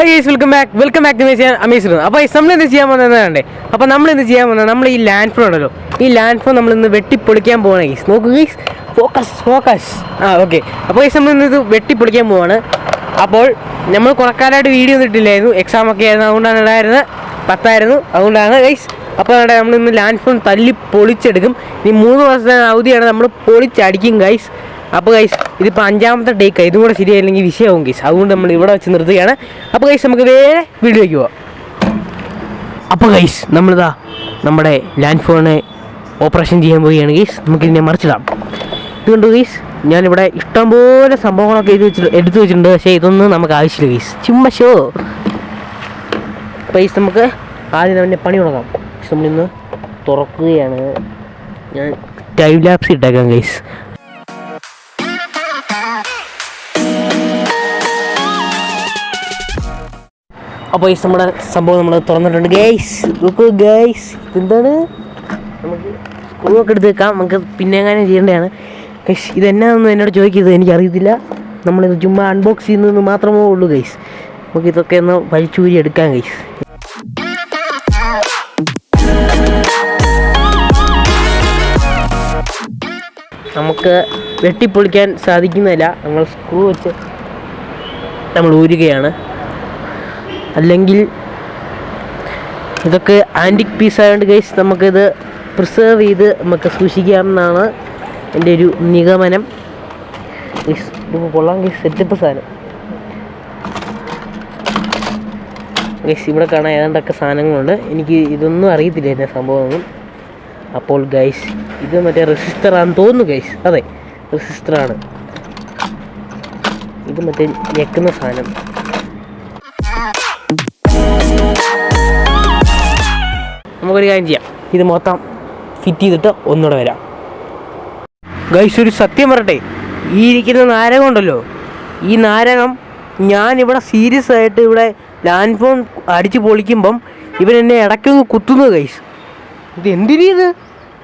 Hi guys, welcome back to my channel amazing. അപ്പോൾ നമ്മളിന്ന് ചെയ്യാൻ പോകുന്നതേ അപ്പോൾ നമ്മളിന്ന് ചെയ്യാൻ പോകുന്നത് നമ്മൾ ഈ ലാൻഡ് ഫോൺ ഉണ്ടല്ലോ, ഈ ലാൻഡ് ഫോൺ നമ്മളിന്ന് വെട്ടിപ്പൊളിക്കാൻ പോവാണ് ഗൈസ്. നോക്കൂ ഗൈസ്, ഫോക്കസ് ഓക്കെ. അപ്പോൾ ഗൈസ് നമ്മളിന്ന് ഇത് വെട്ടിപ്പൊളിക്കാൻ പോവാണ്. അപ്പോൾ നമ്മൾ കുറക്കാനായിട്ട് വീഡിയോ ഒന്നും ഇട്ടില്ലായിരുന്നു, എക്സാം ഒക്കെ ആയിരുന്നു, അതുകൊണ്ടാണ് ഇടായിരുന്നത് 10 അതുകൊണ്ടാണ് ഗൈസ്. അപ്പോൾ നമ്മളിന്ന് ലാൻഡ് ഫോൺ തല്ലി പൊളിച്ചെടുക്കും. ഈ 3 ദിവസത്തെ അവധിയാണ്, നമ്മൾ പൊളിച്ചടിക്കും ഗൈസ്. അപ്പോൾ ഗൈസ് ഇതിപ്പോൾ 5ാമത്തെ ടേക്കാണ്, ഇതും കൂടെ ശരിയായില്ലെങ്കിൽ വിഷയമാവും ഗൈസ്. അതുകൊണ്ട് നമ്മൾ ഇവിടെ വെച്ച് നിർത്തുകയാണ്. അപ്പോൾ ഗൈസ് നമുക്ക് വേറെ വീഡിയോയ്ക്ക് പോവാം. അപ്പോൾ ഗൈസ് നമ്മളിതാ നമ്മുടെ ലാൻഡ് ഫോണിനെ ഓപ്പറേഷൻ ചെയ്യാൻ പോവുകയാണ് ഗൈസ്. നമുക്കിതിനെ മറിച്ചിടാം. ഇതുകൊണ്ട് ഗൈസ് ഞാനിവിടെ ഇഷ്ടംപോലെ സംഭവങ്ങളൊക്കെ എടുത്തു വെച്ചിട്ടുണ്ട്, പക്ഷേ ഇതൊന്നും നമുക്ക് ആവശ്യമില്ല ഗൈസ്, ചുമ്മാ ഷോ. അപ്പോൾ ഗൈസ് നമുക്ക് ആദ്യം അവൻ്റെ പണി തുടങ്ങാം. നമ്മളിന്ന് തുറക്കുകയാണ്. ഞാൻ ടൈം ലാപ്സ് ഇട്ടേക്കാം ഗൈസ്. അപ്പോൾ ഈ നമ്മുടെ സംഭവം നമ്മൾ തുറന്നിട്ടുണ്ട് ഗൈസ്. നോക്കൂ ഗൈസ്, ഇതെന്താണ്, നമുക്ക് സ്ക്രൂ ഒക്കെ എടുത്ത് വെക്കാം, നമുക്ക് പിന്നെ എങ്ങനെ ചെയ്യേണ്ടതാണ് ഗൈസ്. ഇതെന്നാണെന്ന് എന്നോട് ചോദിക്കരുത്, എനിക്കറിയത്തില്ല. നമ്മളിത് ചുമ്മാ അൺബോക്സ് ചെയ്യുന്നതെന്ന് മാത്രമേ ഉള്ളൂ ഗൈസ്. നമുക്ക് ഇതൊക്കെ ഒന്ന് വലിച്ചൂരി എടുക്കാം ഗൈസ്. നമുക്ക് വെട്ടിപ്പൊളിക്കാൻ സാധിക്കുന്നില്ല, നമ്മൾ സ്ക്രൂ വെച്ച് നമ്മൾ ഊരുകയാണ്. അല്ലെങ്കിൽ ഇതൊക്കെ ആൻറ്റിക് പീസ് ആയതുകൊണ്ട് ഗൈസ് നമുക്കിത് പ്രിസേർവ് ചെയ്ത് നമുക്ക് സൂക്ഷിക്കാമെന്നാണ് എൻ്റെ ഒരു നിഗമനം ഗൈസ്. ഇത് കൊള്ളാം ഗൈസ്, സെറ്റപ്പ് സാധനം ഗൈസ്. ഇവിടെ കാണാൻ ഏതാണ്ടൊക്കെ സാധനങ്ങളുണ്ട്, എനിക്ക് ഇതൊന്നും അറിയത്തില്ല എൻ്റെ സംഭവമൊന്നും. അപ്പോൾ ഗൈസ് ഇത് മറ്റേ റെസിസ്റ്ററാണെന്ന് തോന്നുന്നു ഗൈസ്. അതെ, റെസിസ്റ്ററാണ് ഇത്, മറ്റേ ഞെക്കുന്ന സാധനം. നമുക്കൊരു കാര്യം ചെയ്യാം, ഇത് മൊത്തം ഫിറ്റ് ചെയ്തിട്ട് ഒന്നുകൂടെ വരാം ഗൈസ്. ഒരു സത്യം പറയട്ടെ, ഈ ഇരിക്കുന്ന നാരകം ഉണ്ടല്ലോ, ഈ നാരകം ഞാനിവിടെ സീരിയസ് ആയിട്ട് ഇവിടെ ലാൻഡ് ഫോൺ അടിച്ച് പൊളിക്കുമ്പം ഇവൻ എന്നെ ഇടയ്ക്കൊന്ന് കുത്തുന്നു ഗൈസ്.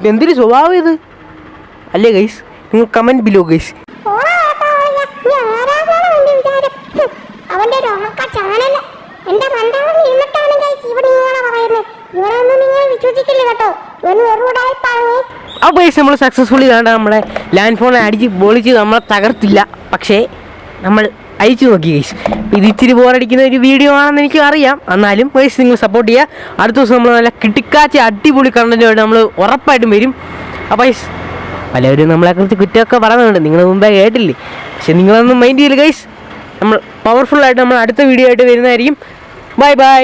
ഇതെന്തൊരു സ്വഭാവം ഇത് അല്ലേ ഗൈസ്? നിങ്ങൾ കമൻറ്റ് ബിലോ ഗൈസ്. അപ്പോൾ നമ്മൾ സക്സസ്ഫുള്ളി വേണ്ട നമ്മളെ ലാൻഡ് ഫോണെ അടിച്ച് പൊളിച്ച് നമ്മളെ തകർത്തില്ല, പക്ഷേ നമ്മൾ അയച്ചു നോക്കി ഗൈസ്. ഇത് ഇച്ചിരി ബോറടിക്കുന്ന ഒരു വീഡിയോ ആണെന്ന് എനിക്ക് അറിയാം, എന്നാലും ഗൈസ് നിങ്ങൾ സപ്പോർട്ട് ചെയ്യുക. അടുത്ത ദിവസം നമ്മൾ നല്ല കിട്ടിക്കാച്ച അടിപൊളി കണ്ടൻറ്റുമായിട്ട് നമ്മൾ ഉറപ്പായിട്ടും വരും. അപ്പോൾ ഗൈസ് പലവരും നമ്മളെക്കുറിച്ച് കുറ്റമൊക്കെ പറയുന്നുണ്ട്, നിങ്ങൾ മുമ്പേ കേട്ടില്ലേ, പക്ഷെ നിങ്ങളൊന്നും മൈൻഡ് ചെയ്യില്ല ഗൈസ്. നമ്മൾ പവർഫുള്ളായിട്ട് നമ്മൾ അടുത്ത വീഡിയോ ആയിട്ട് വരുന്നതായിരിക്കും. Bye bye.